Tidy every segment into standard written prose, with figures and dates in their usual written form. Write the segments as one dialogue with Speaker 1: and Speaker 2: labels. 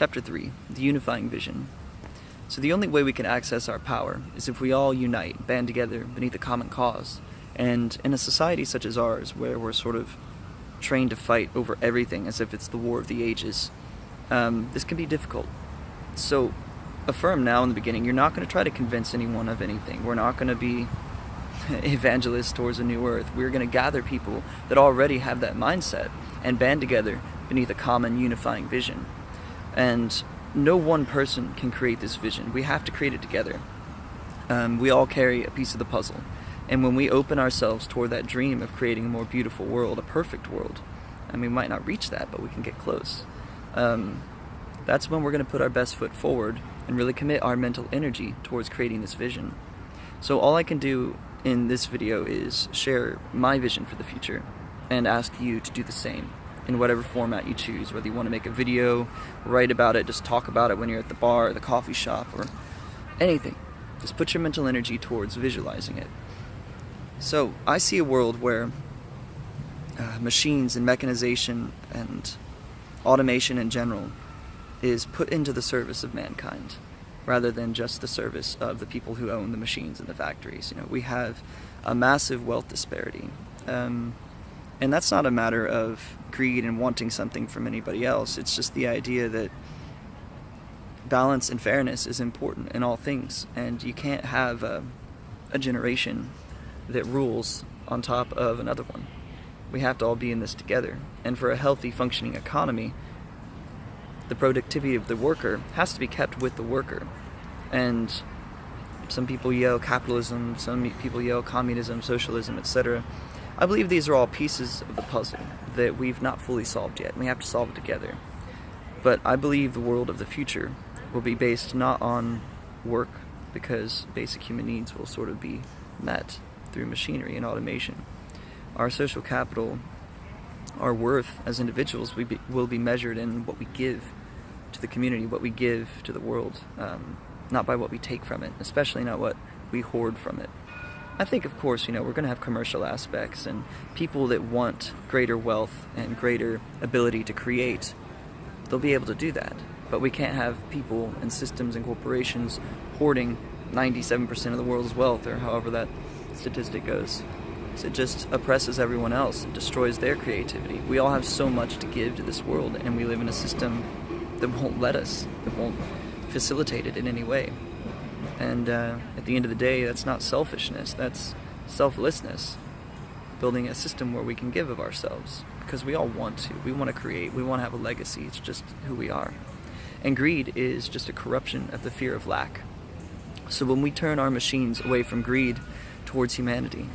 Speaker 1: Chapter 3, The Unifying Vision. So the only way we can access our power is if we all unite, band together beneath a common cause. And in a society such as ours, where we're sort of trained to fight over everything as if it's the war of the ages, this can be difficult. So affirm now in the beginning, you're not going to try to convince anyone of anything. We're not going to be evangelists towards a new earth. We're going to gather people that already have that mindset and band together beneath a common unifying vision. And no one person can create this vision. We have to create it together. We all carry a piece of the puzzle. And when we open ourselves toward that dream of creating a more beautiful world, a perfect world, and we might not reach that, but we can get close, that's when we're going to put our best foot forward and really commit our mental energy towards creating this vision. So all I can do in this video is share my vision for the future and ask you to do the same in whatever format you choose, whether you want to make a video, write about it, just talk about it when you're at the bar or the coffee shop or anything. Just put your mental energy towards visualizing it. So I see a world where machines and mechanization and automation in general is put into the service of mankind rather than just the service of the people who own the machines in the factories. You know, we have a massive wealth disparity. And that's not a matter of greed and wanting something from anybody else. It's just the idea that balance and fairness is important in all things. And you can't have a generation that rules on top of another one. We have to all be in this together. And for a healthy, functioning economy, the productivity of the worker has to be kept with the worker. And some people yell capitalism, some people yell communism, socialism, etc. I believe these are all pieces of the puzzle that we've not fully solved yet, and we have to solve it together. But I believe the world of the future will be based not on work, because basic human needs will sort of be met through machinery and automation. Our social capital, our worth as individuals, will be measured in what we give to the community, what we give to the world, not by what we take from it, especially not what we hoard from it. I think, of course, we're going to have commercial aspects, and people that want greater wealth and greater ability to create, they'll be able to do that. But we can't have people and systems and corporations hoarding 97% of the world's wealth, or however that statistic goes. So it just oppresses everyone else and destroys their creativity. We all have so much to give to this world, and we live in a system that won't let us, that won't facilitate it in any way. And at the end of the day, that's not selfishness, that's selflessness. Building a system where we can give of ourselves, because we all want to. We want to create, we want to have a legacy, it's just who we are. And greed is just a corruption of the fear of lack. So when we turn our machines away from greed towards humanity,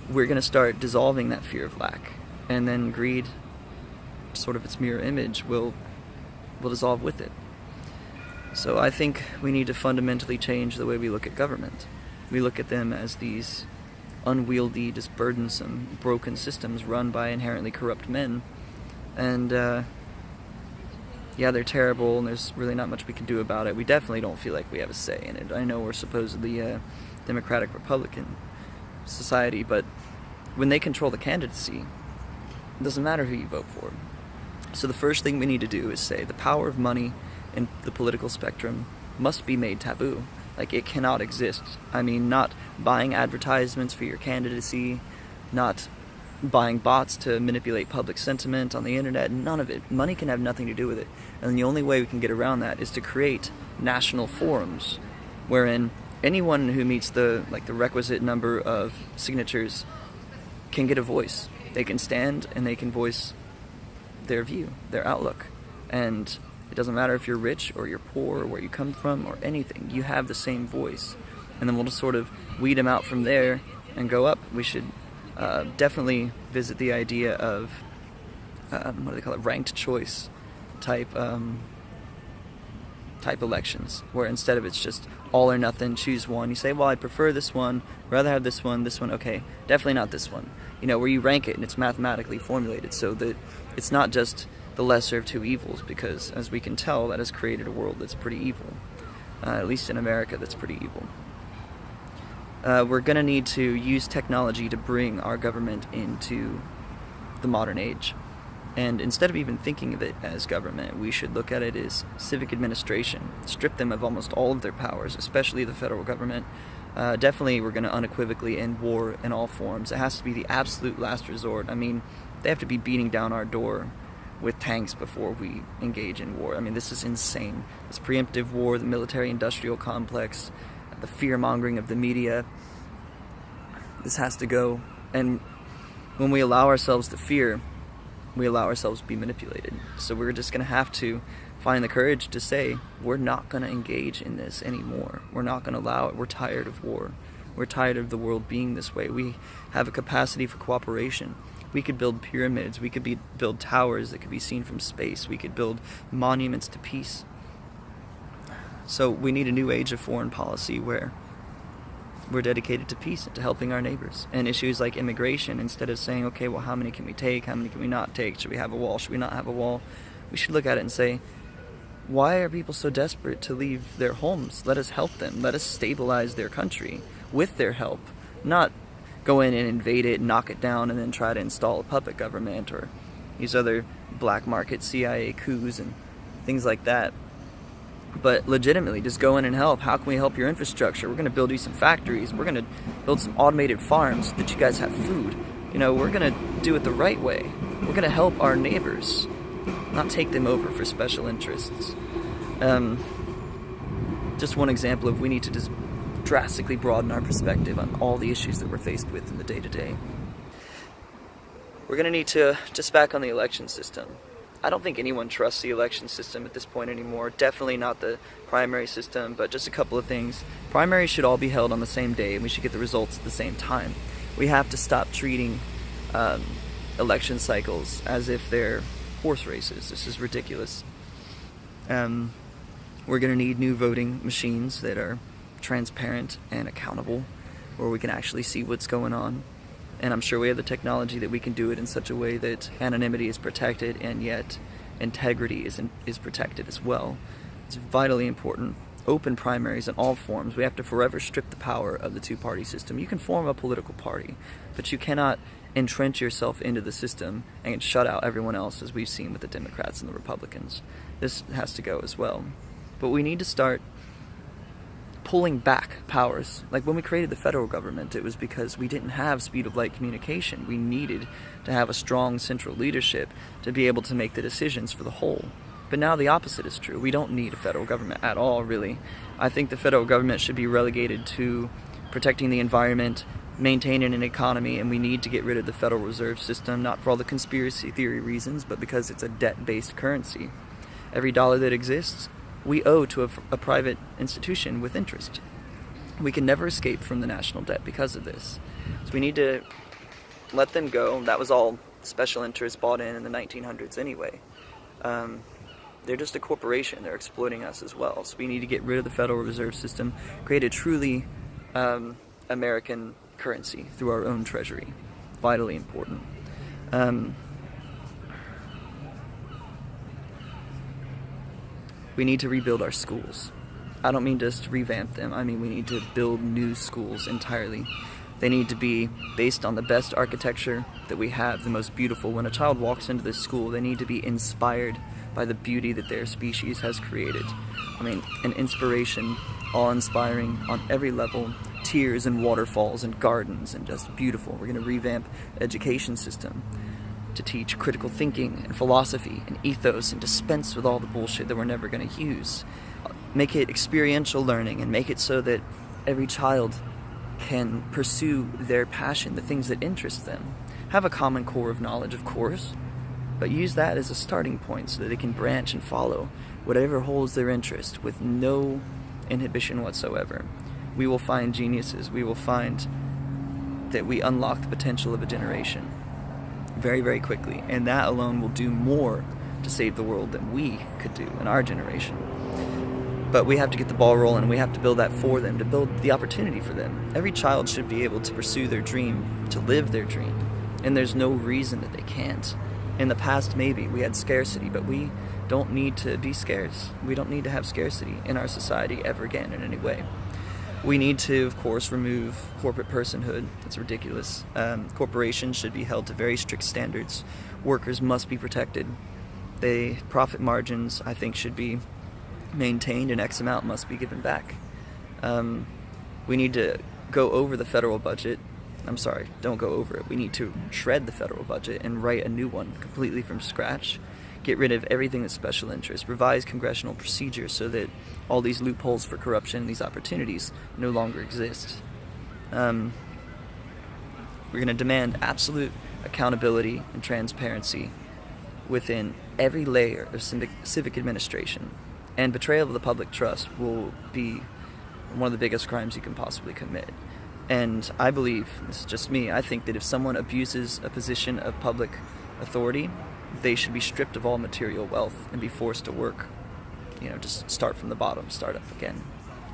Speaker 1: we're going to start dissolving that fear of lack. And then greed, sort of its mirror image, will dissolve with it. So I think we need to fundamentally change the way we look at government. We look at them as these unwieldy, just burdensome, broken systems run by inherently corrupt men. And yeah, they're terrible, and there's really not much we can do about it. We definitely don't feel like we have a say in it. I know we're supposedly a Democratic Republican society, but when they control the candidacy, it doesn't matter who you vote for. So the first thing we need to do is say the power of money in the political spectrum must be made taboo. Like, it cannot exist. I mean, not buying advertisements for your candidacy, not buying bots to manipulate public sentiment on the internet, none of it. Money can have nothing to do with it. And the only way we can get around that is to create national forums wherein anyone who meets the requisite number of signatures can get a voice. They can stand and they can voice their view, their outlook. And it doesn't matter if you're rich or you're poor or where you come from or anything. You have the same voice. And then we'll just sort of weed them out from there and go up. We should definitely visit the idea of, what do they call it, ranked choice type elections, where instead of it's just all or nothing, choose one. You say, well, I prefer this one, rather have this one, okay, definitely not this one. Where you rank it and it's mathematically formulated so that it's not just the lesser of two evils, because as we can tell, that has created a world that's pretty evil. At least in America, that's pretty evil. We're going to need to use technology to bring our government into the modern age. And instead of even thinking of it as government, we should look at it as civic administration. Strip them of almost all of their powers, especially the federal government. Definitely, we're going to unequivocally end war in all forms. It has to be the absolute last resort. I mean, they have to be beating down our door with tanks before we engage in war. I mean, this is insane. This preemptive war, the military-industrial complex, the fear-mongering of the media, this has to go. And when we allow ourselves to fear, we allow ourselves to be manipulated. So we're just going to have to find the courage to say, we're not going to engage in this anymore. We're not going to allow it. We're tired of war. We're tired of the world being this way. We have a capacity for cooperation. We could build pyramids. We could build towers that could be seen from space. We could build monuments to peace. So we need a new age of foreign policy where we're dedicated to peace and to helping our neighbors. And issues like immigration, instead of saying, okay, well, how many can we take? How many can we not take? Should we have a wall? Should we not have a wall? We should look at it and say, why are people so desperate to leave their homes? Let us help them. Let us stabilize their country with their help. Not go in and invade it, knock it down, and then try to install a puppet government or use other black market CIA coups and things like that. But legitimately, just go in and help. How can we help your infrastructure? We're going to build you some factories. We're going to build some automated farms so that you guys have food. You know, we're going to do it the right way. We're going to help our neighbors, not take them over for special interests. Just one example of we need to just drastically broaden our perspective on all the issues that we're faced with in the day-to-day. We're going to need to just back on the election system. I don't think anyone trusts the election system at this point anymore. Definitely not the primary system, but just a couple of things. Primaries should all be held on the same day, and we should get the results at the same time. We have to stop treating election cycles as if they're horse races. This is ridiculous. We're going to need new voting machines that are transparent and accountable, where we can actually see what's going on. And I'm sure we have the technology that we can do it in such a way that anonymity is protected and yet integrity is protected as well. It's vitally important. Open primaries in all forms. We have to forever strip the power of the two-party system. You can form a political party, but you cannot entrench yourself into the system and shut out everyone else, as we've seen with the Democrats and the Republicans. This has to go as well. But we need to start pulling back powers. Like when we created the federal government, it was because we didn't have speed of light communication. We needed to have a strong central leadership to be able to make the decisions for the whole. But now the opposite is true. We don't need a federal government at all, really. I think the federal government should be relegated to protecting the environment, maintaining an economy, and we need to get rid of the Federal Reserve System, not for all the conspiracy theory reasons, but because it's a debt-based currency. Every dollar that exists, we owe to a private institution with interest. We can never escape from the national debt because of this. So we need to let them go. That was all special interests bought in the 1900s anyway. They're just a corporation. They're exploiting us as well. So we need to get rid of the Federal Reserve System, create a truly American currency through our own treasury. Vitally important. We need to rebuild our schools. I don't mean just revamp them. I mean we need to build new schools entirely. They need to be based on the best architecture that we have, the most beautiful. When a child walks into this school, they need to be inspired by the beauty that their species has created. I mean, an inspiration, awe-inspiring on every level, tears and waterfalls and gardens and just beautiful. We're going to revamp the education system to teach critical thinking and philosophy and ethos and dispense with all the bullshit that we're never going to use. Make it experiential learning and make it so that every child can pursue their passion, the things that interest them. Have a common core of knowledge, of course, but use that as a starting point so that they can branch and follow whatever holds their interest with no inhibition whatsoever. We will find geniuses. We will find that we unlock the potential of a generation very, very quickly, and that alone will do more to save the world than we could do in our generation. But we have to get the ball rolling. We have to build that for them, to build the opportunity for them. Every child should be able to pursue their dream, to live their dream, and there's no reason that they can't. In the past, maybe we had scarcity, but we don't need to be scarce. We don't need to have scarcity in our society ever again in any way. We need to, of course, remove corporate personhood. That's ridiculous. Corporations should be held to very strict standards. Workers must be protected. Profit margins, I think, should be maintained, and X amount must be given back. We need to go over the federal budget. I'm sorry, don't go over it. We need to shred the federal budget and write a new one completely from scratch. Get rid of everything that's special interest. Revise congressional procedures so that all these loopholes for corruption, these opportunities, no longer exist. We're going to demand absolute accountability and transparency within every layer of civic administration. And betrayal of the public trust will be one of the biggest crimes you can possibly commit. And I believe, this is just me, I think that if someone abuses a position of public authority, they should be stripped of all material wealth and be forced to work, just start from the bottom, start up again,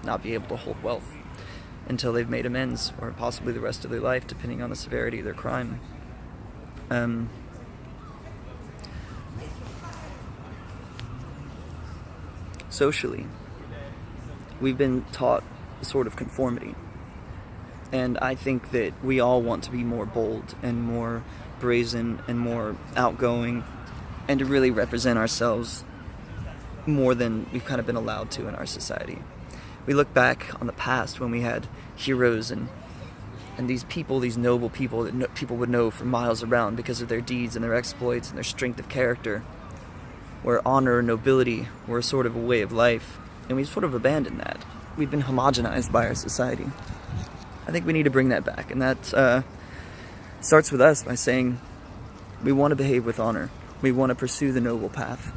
Speaker 1: not be able to hold wealth until they've made amends, or possibly the rest of their life, depending on the severity of their crime. Socially, we've been taught a sort of conformity. And I think that we all want to be more bold and more brazen and more outgoing, and to really represent ourselves more than we've kind of been allowed to in our society. We look back on the past when we had heroes and these people, these noble people that people would know for miles around because of their deeds and their exploits and their strength of character, where honor and nobility were sort of a way of life, and we've sort of abandoned that. We've been homogenized by our society. I think we need to bring that back, and that starts with us by saying we want to behave with honor. We want to pursue the noble path.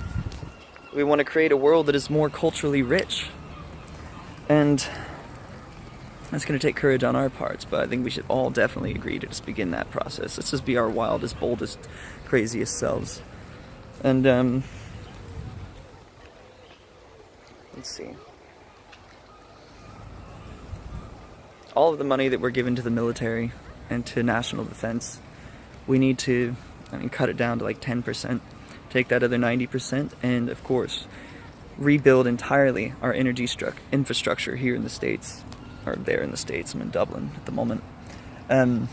Speaker 1: We want to create a world that is more culturally rich. And that's going to take courage on our parts, but I think we should all definitely agree to just begin that process. Let's just be our wildest, boldest, craziest selves. And, let's see. All of the money that we're given to the military and to national defense, we need to cut it down to like 10%, take that other 90%, and of course rebuild entirely our energy infrastructure here in the States, or there in the States. I'm in Dublin at the moment. Turn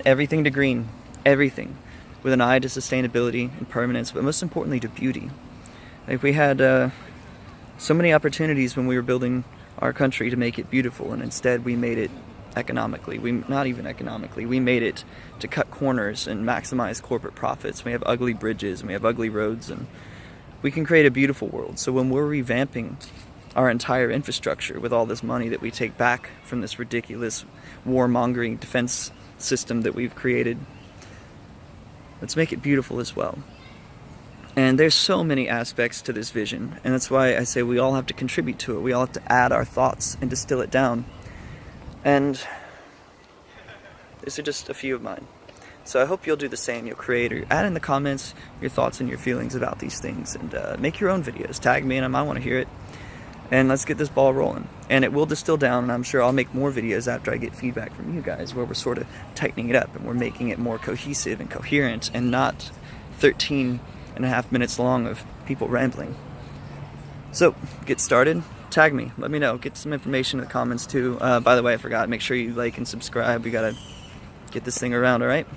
Speaker 1: everything to green, everything, with an eye to sustainability and permanence, but most importantly to beauty. Like, we had so many opportunities when we were building our country to make it beautiful, and instead we made it economically. Not even economically. We made it to cut corners and maximize corporate profits. We have ugly bridges and we have ugly roads, and we can create a beautiful world. So when we're revamping our entire infrastructure with all this money that we take back from this ridiculous warmongering defense system that we've created, let's make it beautiful as well. And there's so many aspects to this vision, and that's why I say we all have to contribute to it. We all have to add our thoughts and distill it down. And these are just a few of mine. So I hope you'll do the same. You'll create or add in the comments your thoughts and your feelings about these things, and make your own videos. Tag me, and I might want to hear it. And let's get this ball rolling. And it will distill down, and I'm sure I'll make more videos after I get feedback from you guys, where we're sort of tightening it up and we're making it more cohesive and coherent, and not 13.5 minutes long of people rambling. So, get started. Tag me. Let me know. Get some information in the comments too. By the way, I forgot. Make sure you like and subscribe. We gotta get this thing around, alright?